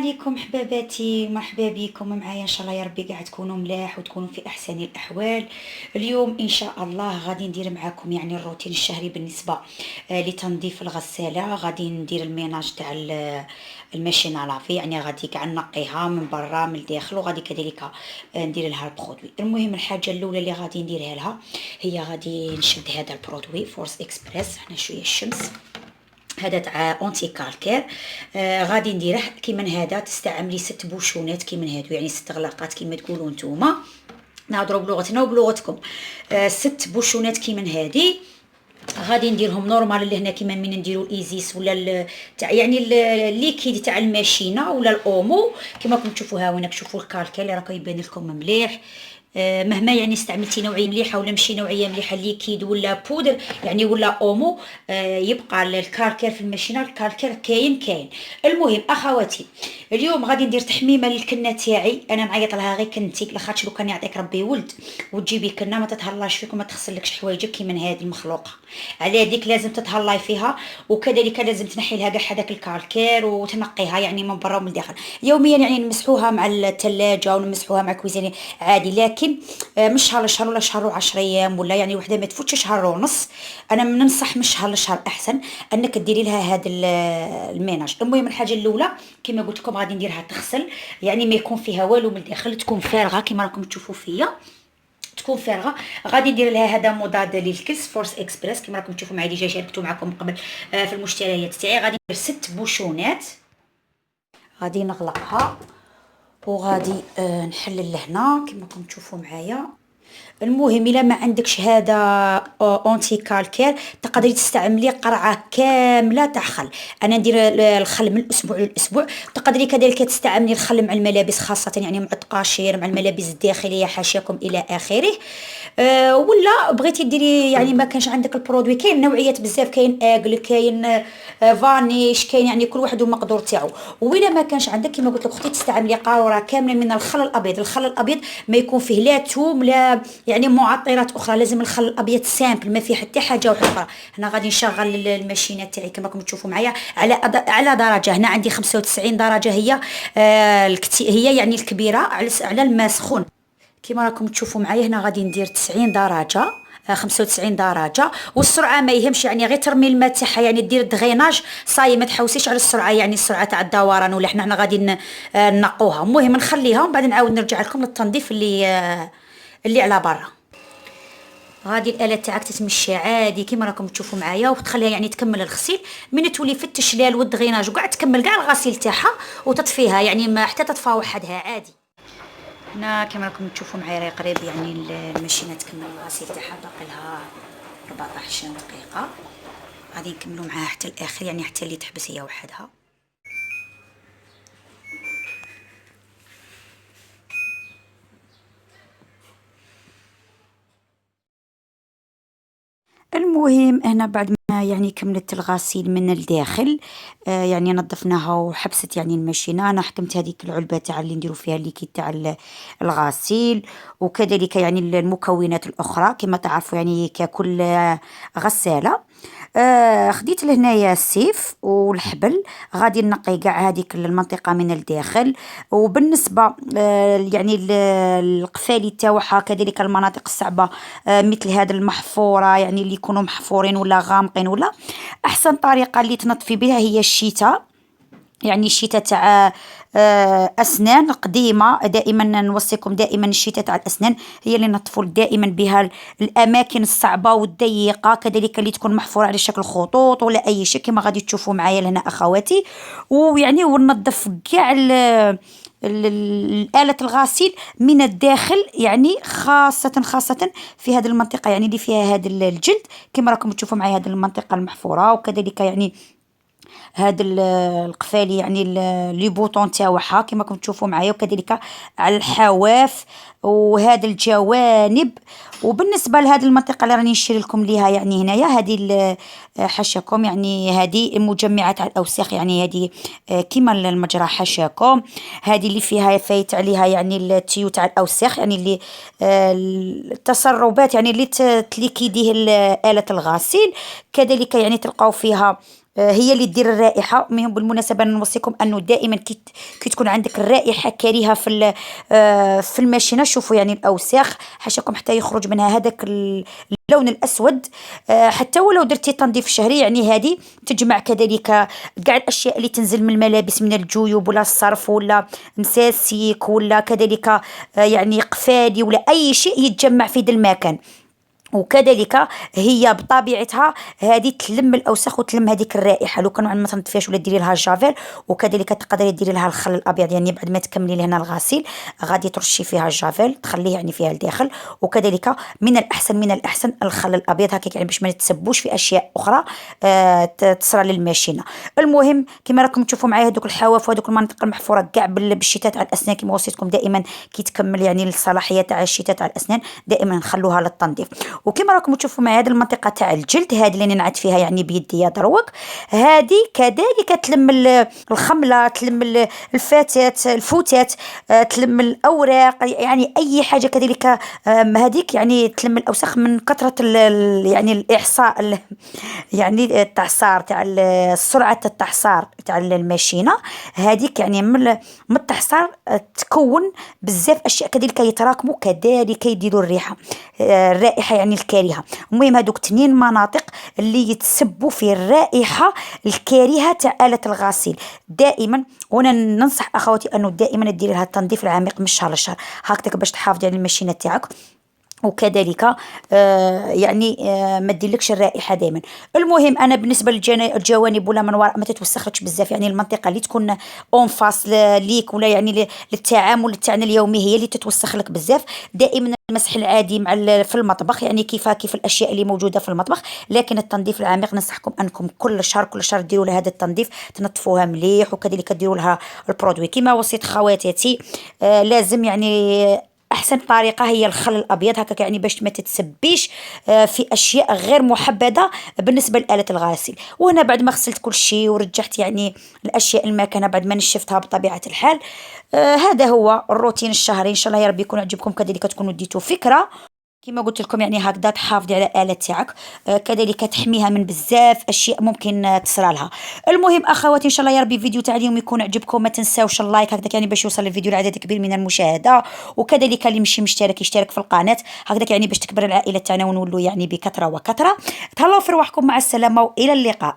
عليكم حباباتي، مرحبا بكم معايا ان شاء الله. يا ربي قاعد تكونوا ملاح وتكونوا في احسن الاحوال. اليوم ان شاء الله غادي ندير معاكم يعني الروتين الشهري بالنسبه لتنظيف الغساله. غادي ندير الميناج تاع الماشين لافي، يعني غادي كاع نقيها من برا من الداخل، وغادي كذلك ندير لها البرودوي. المهم الحاجه الاولى اللي غادي نديرها لها هي غادي نشد هذا البرودوي فورس اكسبريس. هنا شويه الشمس، هذا تاع اونتي كالكير. غادي نديره كيما هذا. تستعملي 6 بوشونات كيما هادو، يعني 6 غلاقات كيما تقولوا نتوما، نهضروا بلغتنا وبلغتكم. 6 بوشونات كيما هادي غادي نديرهم نورمال اللي هنا كيما من نديروا الايزيس ولا تاع يعني الليكيد تاع الماشينه ولا الاومو كيما راكم تشوفوا. ها وينك شوفوا الكالكير اللي راه يبان لكم مليح. مهما يعني استعملتي نوعيه مليحه ولا ماشي نوعيه مليحه، ليكيد ولا بودر يعني ولا اومو، يبقى الكالكير في الماشينه. الكالكير كاين. المهم اخواتي، اليوم غادي ندير تحميمه للكنه تاعي. انا نعيط لها غير كنتي، لاخاطش لو كان يعطيك ربي ولد وتجيبي كنه ما تتهلاش فيك وما تغسلكش حوايجك كيما هذه المخلوقه. على هذيك لازم تتهلاي فيها، وكذلك لازم تنحي لها كاع هذاك الكالكير وتنقيها يعني من برا ومن الداخل يوميا. يعني نمسحوها مع الثلاجه ونمسحوها مع الكويزيني عادي، لكن مش شهر لشهر ولا شهر و10 ايام، ولا يعني وحده ما تفوتش شهر ونص. انا ننصح من شهر لشهر احسن انك ديري لها هذا الميناج. المهم الحاجه الاولى كما قلت لكم غادي نديرها تغسل، يعني ما يكون فيها والو من الداخل، تكون فارغه كما راكم تشوفوا فيا، تكون فارغه. غادي ندير لها هذا مضاد للكلس فورس اكسبريس كما راكم تشوفوا معايا، ديجا شاركتو معكم قبل في المشتريات تاعي. غادي ندير 6 بوشونات، غادي نغلقها وغادي نحلل لهنا كما راكم تشوفوا معايا. المهم الا ما عندكش هذا اونتي كالكير تقدري تستعملي قرعه كامله تاع خل. انا ندير الخل من الاسبوع للاسبوع. تقدري كذلك تستعملي الخل مع الملابس، خاصه يعني مع الطقاشير مع الملابس الداخليه حاشاكم الى اخره. ولا بغيتي ديري يعني ما كانش عندك البرودوي، كاين نوعيات بزاف، كاين اغل، كاين فانيش، كاين يعني كل واحد والمقدور تاعو. وإلا ما كانش عندك كما قلت لك اختي تستعملي قاروره كامله من الخل الابيض. الخل الابيض ما يكون فيه لا توم لا يعني معطرات اخرى، لازم الخل الابيض سامبل ما فيه حتى حاجه اخرى. هنا غادي نشغل الماشينه تاعي كما راكم تشوفوا معايا على درجه. هنا عندي 95 درجه، هي هي يعني الكبيره على الماء سخون كما راكم تشوفوا معايا. هنا غادي ندير 90 درجه، 95 درجه. والسرعه ما يهمش، يعني غير ترمي الماء تاعها، يعني دير دغيناج صاي، ما تحوسيش على السرعه، يعني السرعه تاع الدوران ولا حنا غادي نقوها. المهم نخليها ومن بعد نعاود نرجع لكم للتنظيف اللي على برا. غادي الاله تاعك تتمشى عادي كما راكم تشوفوا معايا، وتخليها يعني تكمل الغسيل من تولي في التشلال والدغيناج وكاع تكمل كاع الغسيل تاعها وتطفيها، يعني ما حتى تطفى وحدها عادي. هنا كما راكم تشوفوا معايا راهي قريب يعني الماشينه تكمل الغسيل تاعها، باقي لها 14 دقيقه. غادي نكملوا معاها حتى الاخر، يعني حتى اللي تحبس هي وحدها. المهم هنا بعد ما يعني كملت الغسيل من الداخل، يعني نظفناها وحبست يعني الماشينه. انا حكمت هذيك العلبه تاع اللي نديروا فيها الليكيد تاع الغسيل، وكذلك يعني المكونات الاخرى كما تعرفوا يعني ككل غساله. خديت لهنايا السيف والحبل، غادي نقي كاع هذيك المنطقه من الداخل. وبالنسبه يعني القفالي تاعها كذلك المناطق الصعبه، مثل هذا المحفوره يعني اللي يكونوا محفورين ولا غامقين، ولا احسن طريقه اللي تنظفي بها هي الشتاء. يعني الشتاء تاع اسنان قديمه، دائما نوصيكم دائما الشتاء تاع الاسنان هي اللي نطفوا دائما بها الاماكن الصعبه والضيقه، كذلك اللي تكون محفوره على شكل خطوط ولا اي شيء كما غادي تشوفوا معايا لهنا اخواتي. ويعني وننظف كاع الآلة الغسيل من الداخل، يعني خاصة في هذه المنطقة يعني اللي فيها هذا الجلد كما راكم تشوفوا معايا، هذه المنطقة المحفورة، وكذلك يعني هاد القفالي يعني لي بوطون تاعها كما راكم تشوفوا معايا، وكذلك على الحواف وهذا الجوانب. وبالنسبه لهذه المنطقه اللي راني نشير لكم ليها يعني هنايا هذه حاشاكم، يعني هذه المجمعات تاع الاوساخ، يعني هذه كيما المجرى حاشاكم، هذه اللي فيها فايت عليها يعني التيو تاع الاوساخ، يعني اللي التسربات يعني اللي تليكيديه آلة الغسيل. كذلك يعني تلقاو فيها هي اللي تدير الرائحه. مهم بالمناسبه نوصيكم انه دائما كي تكون عندك الرائحه كريهه في الماشينه، شوفوا يعني الاوساخ حاشاكم حتى يخرج منها هذاك اللون الاسود. حتى ولو درتي تنظيف شهري يعني هذه تجمع كذلك كاع الاشياء اللي تنزل من الملابس، من الجيوب ولا الصرف ولا مساسيك ولا كذلك يعني قفالي ولا اي شيء يتجمع في ذا المكان. وكذلك هي بطبيعتها هذه تلم الاوساخ وتلم هذيك الرائحه. لو كانوا ما تنظفيهاش ولا ديري لها الجافيل، وكذلك تقدري ديري لها الخل الابيض، يعني بعد ما تكملي لهنا الغسيل غادي ترشي فيها الجافيل تخليه يعني فيها الداخل. وكذلك من الاحسن الخل الابيض هكاك يعني باش ما نتسبوش في اشياء اخرى تصرى للماشينه. المهم كما راكم تشوفوا معايا هذوك الحواف وهذوك المناطق المحفوره كاع بالشتاء تاع الاسنان، كما وصيتكم دائما كي تكمل يعني الصلاحيه تاع الشتاء تاع الاسنان دائما نخلوها للتنظيف. وكما راكم تشوفوا معايا هذه المنطقه تاع الجلد هذه اللي ننعت فيها يعني بيدي دروك، هذه كذلك تلم الخمله، تلم الفوتات، تلم الاوراق، يعني اي حاجه كذلك. هذيك يعني تلم الاوساخ من كثره يعني الاحصاء يعني التعصار تاع سرعه التعصار تاع الماشينه. هذيك يعني من التعصار تكون بزاف اشياء كذلك يتراكموا كذلك يديروا الرائحه يعني الكريهه. المهم هذوك 2 مناطق اللي يتسبوا في الرائحه الكريهه تاع آلة الغسيل دائما. وانا ننصح اخواتي انه دائما ديري لها التنظيف العميق من شهر لشهر هكذا باش تحافظي على الماشينه تاعك، وكذلك يعني ما تديلكش الرائحه دائما. المهم انا بالنسبه للجوانب ولا من وراء ما تتوسخش بزاف، يعني المنطقه اللي تكون اون فاس ليك ولا يعني للتعامل تاعنا اليومي هي اللي تتوسخ لك بزاف. دائما المسح العادي في المطبخ يعني كيف الاشياء اللي موجوده في المطبخ، لكن التنظيف العميق ننصحكم انكم كل شهر ديروا لها هذا التنظيف، تنظفوها مليح وكذلك ديروا لها البرودوي كما وصيت خواتاتي. لازم يعني احسن طريقه هي الخل الابيض هكاك يعني باش ما تتسبيش في اشياء غير محبذه بالنسبه لآلة الغسيل. وهنا بعد ما غسلت كل شيء ورجعت يعني الاشياء المكانه بعد ما نشفتها بطبيعه الحال، هذا هو الروتين الشهري. ان شاء الله يا ربي يكون عجبكم كذلك تكونوا ديتوا فكره كما قلت لكم يعني هكذا تحافظي على الآلة تاعك، كذلك تحميها من بزاف اشياء ممكن تصرى لها. المهم اخواتي ان شاء الله يا ربي الفيديو تاع اليوم يكون عجبكم، ما تنساوش اللايك هكذا يعني باش يوصل الفيديو لعدد كبير من المشاهده، وكذلك اللي مشي مشترك يشترك في القناه هكذا يعني باش تكبر العائله تاعنا ونولوا يعني بكثره وكثره. تهلاو في رواحكم، مع السلامه والى اللقاء.